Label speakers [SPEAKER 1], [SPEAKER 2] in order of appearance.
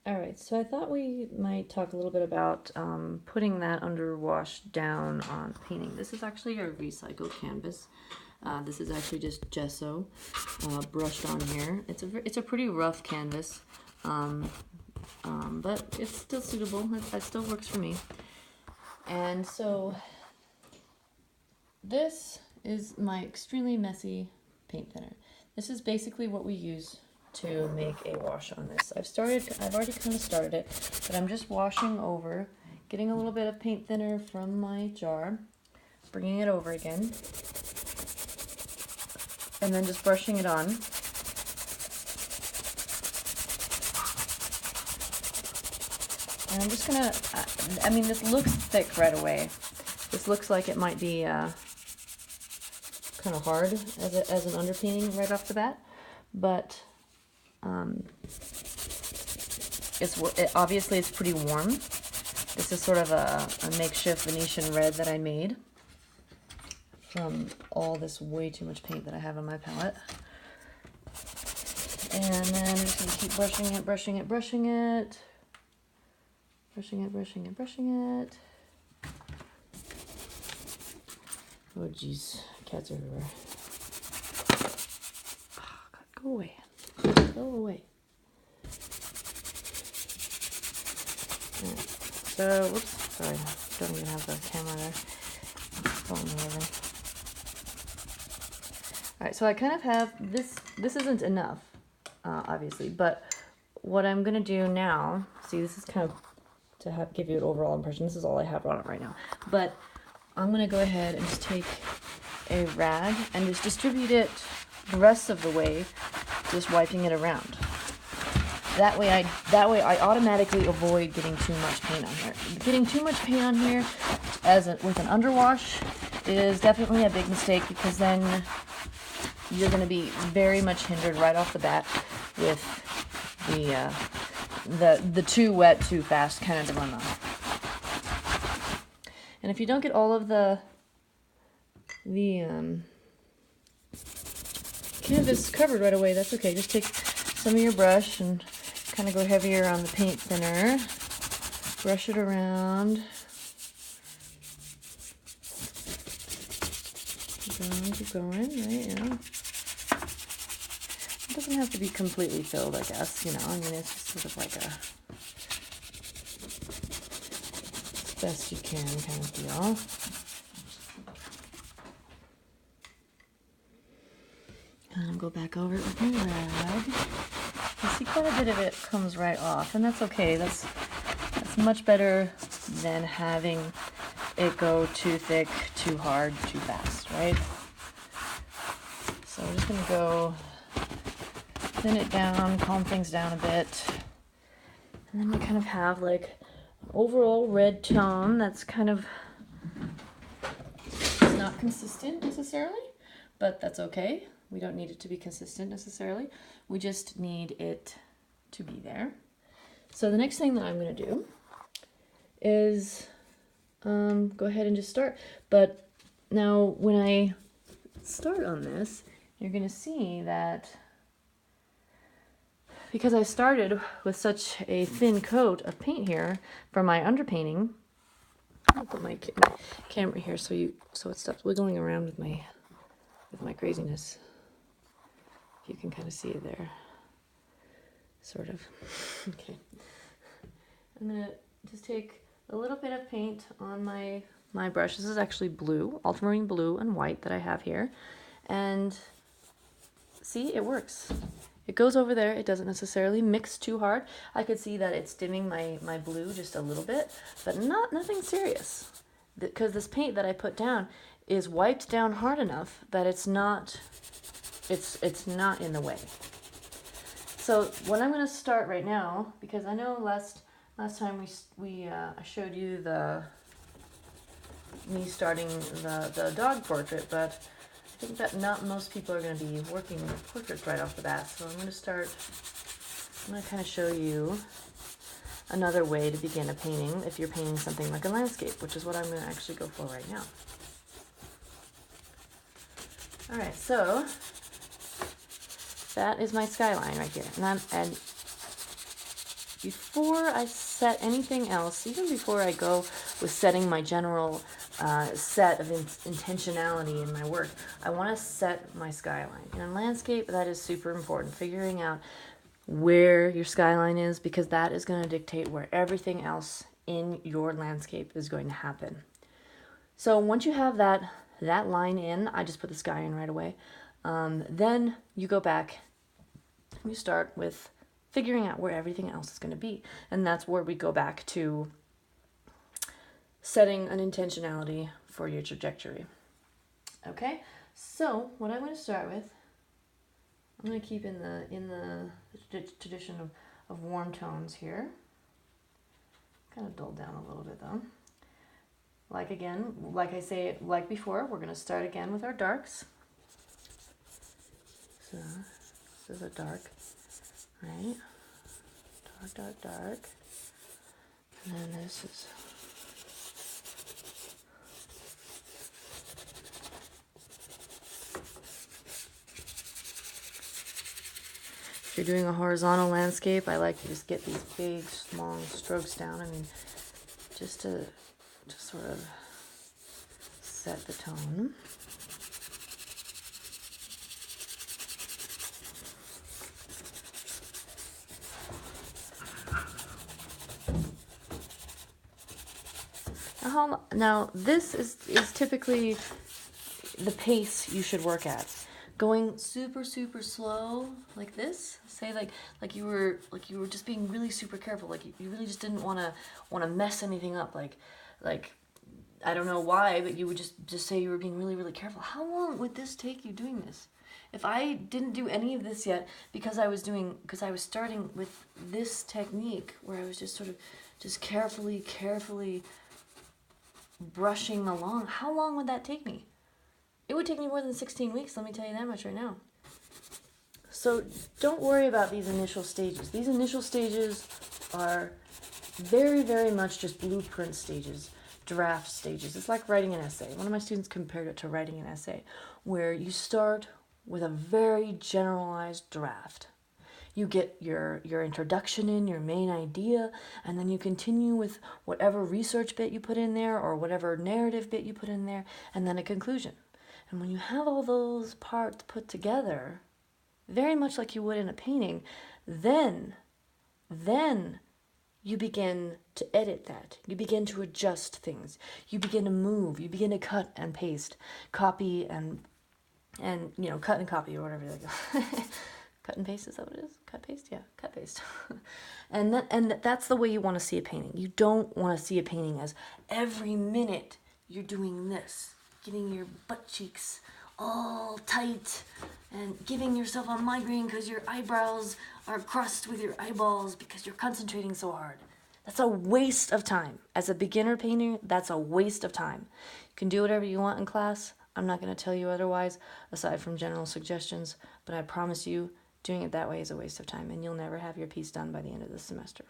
[SPEAKER 1] All right, so I thought we might talk a little bit about putting that underwash down on painting. This is actually a recycled canvas. This is actually just gesso brushed on here. It's a pretty rough canvas, but it's still suitable. That still works for me. And so this is my extremely messy paint thinner. This is basically what we use to make a wash on this. I've already kind of started it, but I'm just washing over, getting a little bit of paint thinner from my jar, bringing it over again, and then just brushing it on. And I'm just gonna, I mean, this looks thick right away. This looks like it might be kind of hard as an underpainting right off the bat, but obviously it's pretty warm. This is sort of a makeshift Venetian red that I made from all this way too much paint that I have on my palette. And then I'm just gonna keep brushing it, brushing it, brushing it, brushing it, brushing it, brushing it. Oh jeez, cats are everywhere. Oh, God, go away. Go away. Right. So, whoops, sorry, don't even have the camera there. Phone over. Alright, so I kind of have this isn't enough, obviously, but what I'm gonna do now, see, this is kind of to give you an overall impression. This is all I have on it right now, but I'm gonna go ahead and just take a rag and just distribute it the rest of the way, just wiping it around. That way I automatically avoid getting too much paint on here. Getting too much paint on here with an underwash is definitely a big mistake, because then you're going to be very much hindered right off the bat with the too wet, too fast kind of dilemma. And if you don't get all of the canvas covered right away, that's okay. Just take some of your brush and kind of go heavier on the paint thinner. Brush it around. Keep going, right? Yeah. It doesn't have to be completely filled, I guess, you know. I mean, it's just sort of like as best you can kind of deal. And I'll go back over it with my rag. You see, quite a bit of it comes right off, and that's okay. That's much better than having it go too thick, too hard, too fast, right? So we're just gonna go thin it down, calm things down a bit, and then we kind of have like an overall red tone that's kind of, it's not consistent necessarily, but that's okay. We don't need it to be consistent necessarily. We just need it to be there. So the next thing that I'm going to do is go ahead and just start. But now when I start on this, you're going to see that because I started with such a thin coat of paint here for my underpainting, I'll put my camera here so it stops wiggling around with my craziness. You can kind of see it there, sort of. Okay. I'm gonna just take a little bit of paint on my brush. This is actually blue, ultramarine blue and white that I have here. And see, it works. It goes over there. It doesn't necessarily mix too hard. I could see that it's dimming my blue just a little bit, but nothing serious. Because this paint that I put down is wiped down hard enough that it's not in the way. So what I'm going to start right now, because I know last time I showed you me starting the dog portrait, but I think that not most people are going to be working with portraits right off the bat. So I'm going to kind of show you another way to begin a painting if you're painting something like a landscape, which is what I'm going to actually go for right now. All right, so that is my skyline right here, and before I set anything else, even before I go with setting my general set of intentionality in my work, I want to set my skyline. And in landscape, that is super important, figuring out where your skyline is, because that is going to dictate where everything else in your landscape is going to happen. So once you have that line in, I just put the sky in right away. Then you go back, you start with figuring out where everything else is going to be. And that's where we go back to setting an intentionality for your trajectory. Okay, so what I'm going to start with, I'm going to keep in the tradition of warm tones here. Kind of dull down a little bit though. Like before, we're going to start again with our darks. So this is a dark, right? Dark. And then this is if you're doing a horizontal landscape, I like to just get these big, long strokes down. I mean, just to sort of set the tone. Now this is typically the pace you should work at. Going super slow like this, say like you were just being really super careful, like you really just didn't want to mess anything up, like I don't know why, but you would just say you were being really careful. How long would this take you doing this? If I didn't do any of this yet, because I was starting with this technique where I was just sort of just carefully brushing along, how long would that take me? It would take me more than 16 weeks, let me tell you that much right now. So don't worry about these initial stages. These initial stages are very much just blueprint stages, draft stages. It's like writing an essay. One of my students compared it to writing an essay, where you start with a very generalized draft. You get your introduction in, your main idea, and then you continue with whatever research bit you put in there or whatever narrative bit you put in there, and then a conclusion. And when you have all those parts put together, very much like you would in a painting, then you begin to edit that. You begin to adjust things. You begin to move. You begin to cut and paste, copy and cut and copy or whatever they go. Cut and paste, is that what it is? Cut, paste? Yeah, cut, paste. and that's the way you want to see a painting. You don't want to see a painting as every minute you're doing this, getting your butt cheeks all tight and giving yourself a migraine because your eyebrows are crossed with your eyeballs because you're concentrating so hard. That's a waste of time. As a beginner painter, that's a waste of time. You can do whatever you want in class. I'm not going to tell you otherwise, aside from general suggestions, but I promise you, doing it that way is a waste of time, and you'll never have your piece done by the end of the semester.